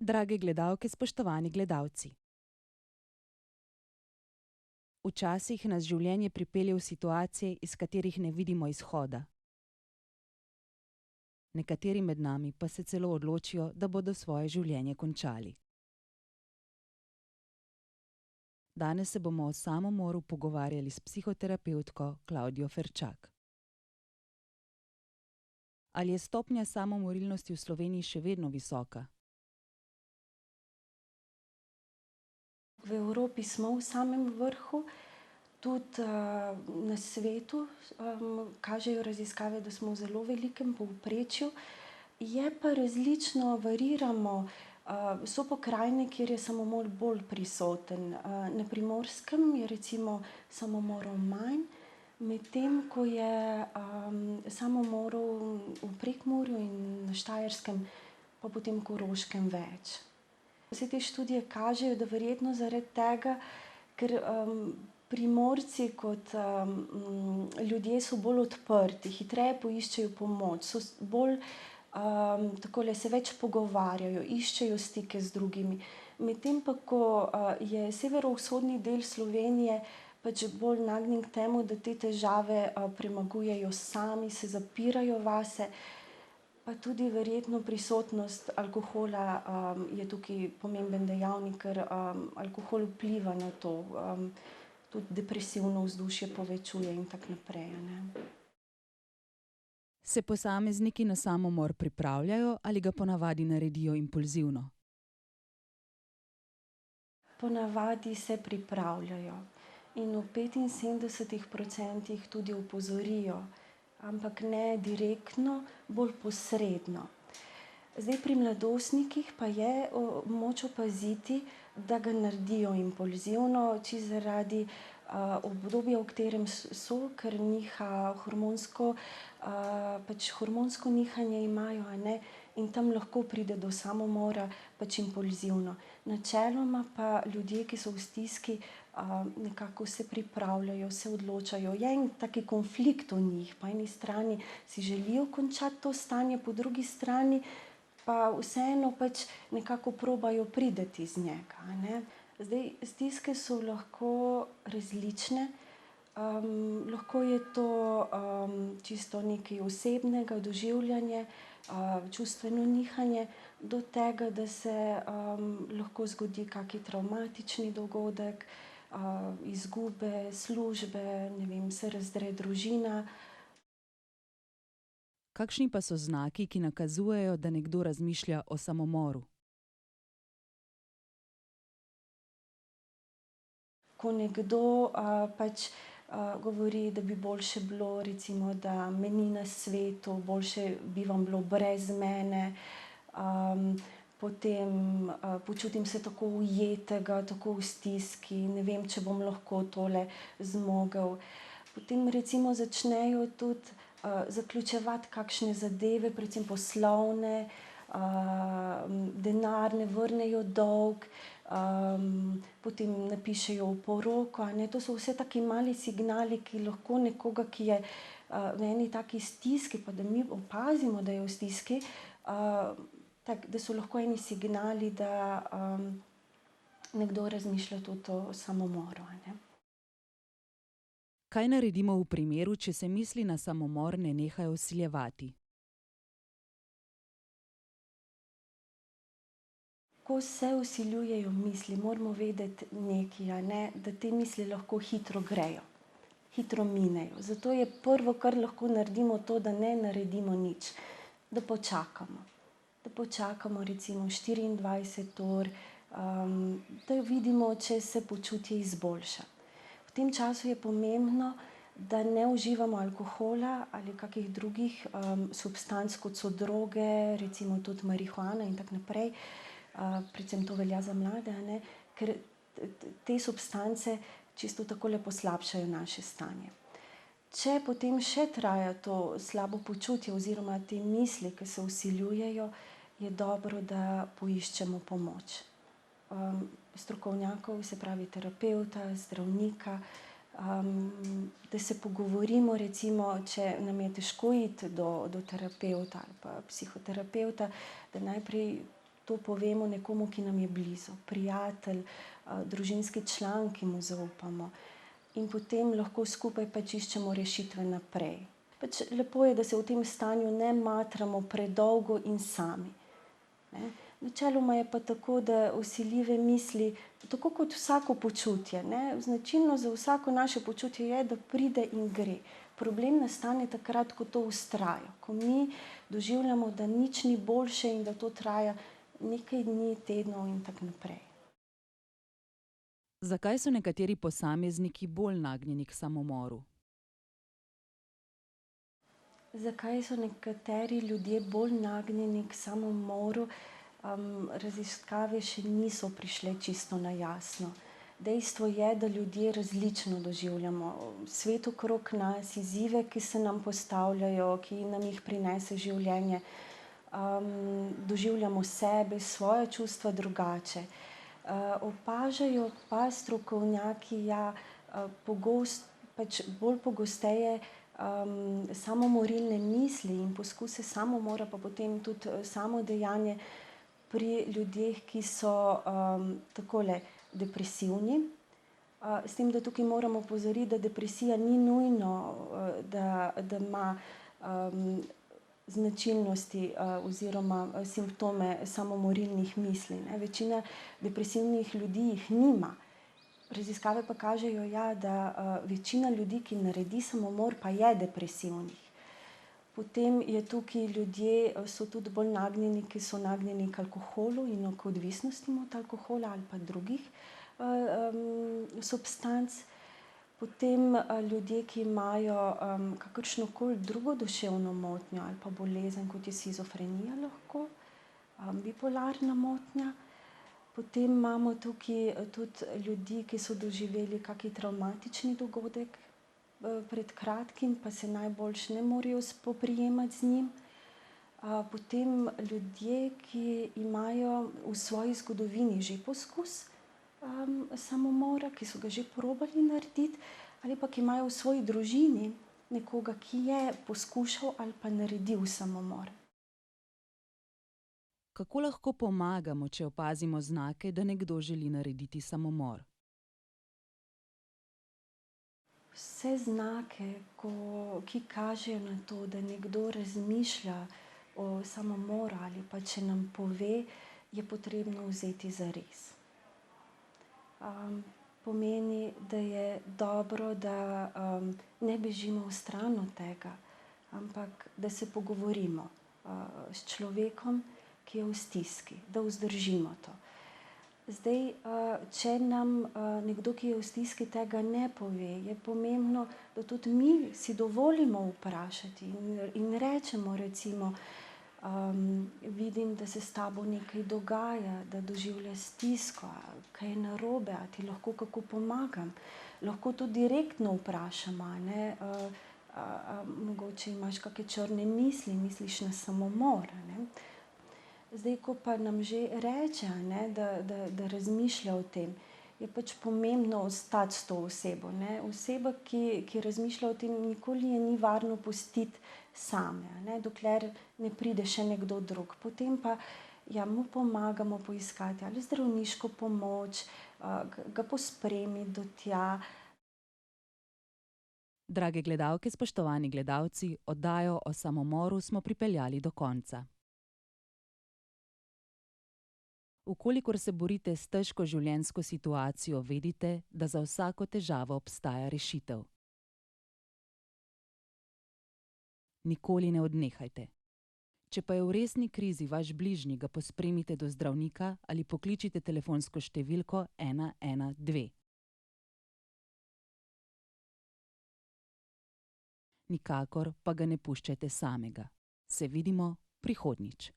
Drage gledalke, spoštovani gledalci. Včasih nas življenje pripelje v situacije, iz katerih ne vidimo izhoda. Nekateri med nami pa se celo odločijo, da bodo svoje življenje končali. Danes se bomo o samomoru pogovarjali s psihoterapevtko Klavdijo Ferčak. Ali je stopnja samomorilnosti v Sloveniji še vedno visoka? V Evropi smo v samem vrhu, tudi na svetu kažejo raziskave, da smo v zelo velikem povprečju. Je pa različno, variiramo. So pokrajine, kjer je samomor bolj prisoten. Na Primorskem je recimo samomorov manj, medtem ko je samomorov v Prekmurju in na Štajerskem pa potem Koroškem več. Vse te študije kažejo, da verjetno zaradi tega, ker Primorci kot ljudje so bolj odprti, hitreje poiščejo pomoč, so bolj takole se več pogovarjajo, iščejo stike z drugimi. Medtem pa, ko je severovzhodni del Slovenije pač bolj nagnjen k temu, da te težave premagujejo sami, se zapirajo vase, pa tudi verjetno prisotnost alkohola je tukaj pomemben dejavnik, ker alkohol vpliva na to, tudi depresivno vzdušje povečuje in tako naprej, a ne. Se posamezniki na samomor pripravljajo ali ga ponavadi naredijo impulzivno? Ponavadi se pripravljajo in v 75% tudi opozorijo, ampak ne direktno, bolj posredno. Zdaj pri mladostnikih pa je moč opaziti, da ga naredijo impulzivno, čisto zaradi obdobja, v katerem so, ker niha hormonsko, pač hormonsko nihanje imajo, a ne, in tam lahko pride do samomora pač impulzivno. Načeloma pa ljudje, ki so v stiski, nekako se pripravljajo, se odločajo. Je en tak konflikt v njih, po eni strani si želijo končati to stanje, po drugi strani pa vseeno pač nekako probajo priti iz njega, a ne. Zdaj, stiske so lahko različne, lahko je to čisto nekaj osebnega, doživljanje, čustveno nihanje, do tega, da se lahko zgodi kak travmatični dogodek, izgube službe, ne vem, se razdre družina. Kakšni pa so znaki, ki nakazujejo, da nekdo razmišlja o samomoru? Ko nekdo pač govori, da bi boljše bilo recimo, da me ni na svetu, boljše bi vam bilo brez mene, potem počutim se tako ujetega, tako v stiski, ne vem, če bom lahko tole zmogel. Potem recimo začnejo tudi zaključevati kakšne zadeve, predvsem poslovne, denar, ne vrnejo dolg, potem napišejo v poroko, a ne, to so vse taki mali signali, ki lahko nekoga, ki je v eni taki stiski, pa da mi opazimo, da je v stiski, tako, da so lahko eni signali, da nekdo razmišlja tudi o samomoru, a ne. Kaj naredimo v primeru, če se misli na samomor ne nehajo vsiljevati? Ko se vsiljujejo misli, moramo vedeti nekaj, a ne, da te misli lahko hitro grejo, hitro minejo. Zato je prvo, kar lahko naredimo, to, da ne naredimo nič, da počakamo. Da počakamo recimo 24 ur, da vidimo, če se počutje izboljša. V tem času je pomembno, da ne uživamo alkohola ali kakih drugih substanc, kot so droge, recimo tudi marihuana in tako naprej. Predvsem to velja za mlade, a ne, ker te substance čisto takole poslabšajo naše stanje. Če potem še traja to slabo počutje oziroma te misli, ki se vsiljujejo, je dobro, da poiščemo pomoč. Strokovnjakov, se pravi terapevta, zdravnika, da se pogovorimo, recimo, če nam je težko iti do terapevta ali pa psihoterapevta, da najprej to povemo nekomu, ki nam je blizu, prijatelj, družinski član, ki mu zaupamo. In potem lahko skupaj pač iščemo rešitve naprej. Pač lepo je, da se v tem stanju ne matramo predolgo in sami. Ne? Načeloma je pa tako, da vsiljive misli, tako kot vsako počutje, ne? Značilno za vsako naše počutje je, da pride in gre. Problem nastane takrat, ko to vztraja, ko mi doživljamo, da nič ni boljše in da to traja nekaj dni, tednov in tako naprej. Zakaj so nekateri posamezniki bolj nagnjeni k samomoru? Zakaj so nekateri ljudje bolj nagnjeni k samomoru? Raziskave še niso prišle čisto na jasno. Dejstvo je, da ljudje različno doživljamo svet okrog nas, izzive, ki se nam postavljajo, ki nam jih prinese življenje. Doživljamo sebe, svoja čustva drugače. Opažajo pa strokovnjaki, bolj pogosteje samomorilne misli in poskuse samomora, pa potem tudi samo dejanje pri ljudeh, ki so takole depresivni. S tem, da tukaj moramo opozoriti, da depresija ni nujno, da ima značilnosti oziroma simptome samomorilnih misli. Ne. Večina depresivnih ljudi jih nima. Raziskave pa kažejo, da večina ljudi, ki naredi samomor, pa je depresivnih. Potem je tukaj ljudje, so tudi bolj nagnjeni, ki so nagnjeni k alkoholu in k odvisnostim od alkohola ali pa drugih substanc. Potem ljudje, ki imajo kakršnokoli drugo duševno motnjo ali pa bolezen, kot je shizofrenija lahko, bipolarna motnja. Potem imamo tukaj tudi ljudi, ki so doživeli kak travmatični dogodek pred kratkim, pa se najboljše ne morejo spoprijemati z njim. Potem ljudje, ki imajo v svoji zgodovini že poskus samomora, ki so ga že probali narediti, ali pa ki imajo v svoji družini nekoga, ki je poskušal ali pa naredil samomor. Kako lahko pomagamo, če opazimo znake, da nekdo želi narediti samomor? Vse znake, ki kažejo na to, da nekdo razmišlja o samomoru ali pa če nam pove, je potrebno vzeti zares. Pomeni, da je dobro, da ne bežimo vstran od tega, ampak da se pogovorimo s človekom, ki je v stiski, da vzdržimo to. Zdaj, če nam nekdo, ki je v stiski, tega ne pove, je pomembno, da tudi mi si dovolimo vprašati in rečemo recimo, vidim, da se s tabo nekaj dogaja, da doživljaš stisko, kaj je narobe, a ti lahko kako pomagam. Lahko tudi direktno vprašamo, a ne, mogoče imaš kake črne misli, misliš na samomor, a ne. Zdaj, ko pa nam že reče, a ne, da razmišlja o tem, je pač pomembno ostati s to osebo, ne. Oseba, ki razmišlja o tem, nikoli je ni varno pustiti same, a ne, dokler ne pride še nekdo drug. Potem pa mu pomagamo poiskati ali zdravniško pomoč, ga pospremiti do tja. Drage gledalke, spoštovani gledalci, oddajo o samomoru smo pripeljali do konca. V kolikor se borite s težko življenjsko situacijo, vedite, da za vsako težavo obstaja rešitev. Nikoli ne odnehajte. Če pa je v resni krizi vaš bližnji, ga pospremite do zdravnika ali pokličite telefonsko številko 112. Nikakor pa ga ne puščajte samega. Se vidimo prihodnjič.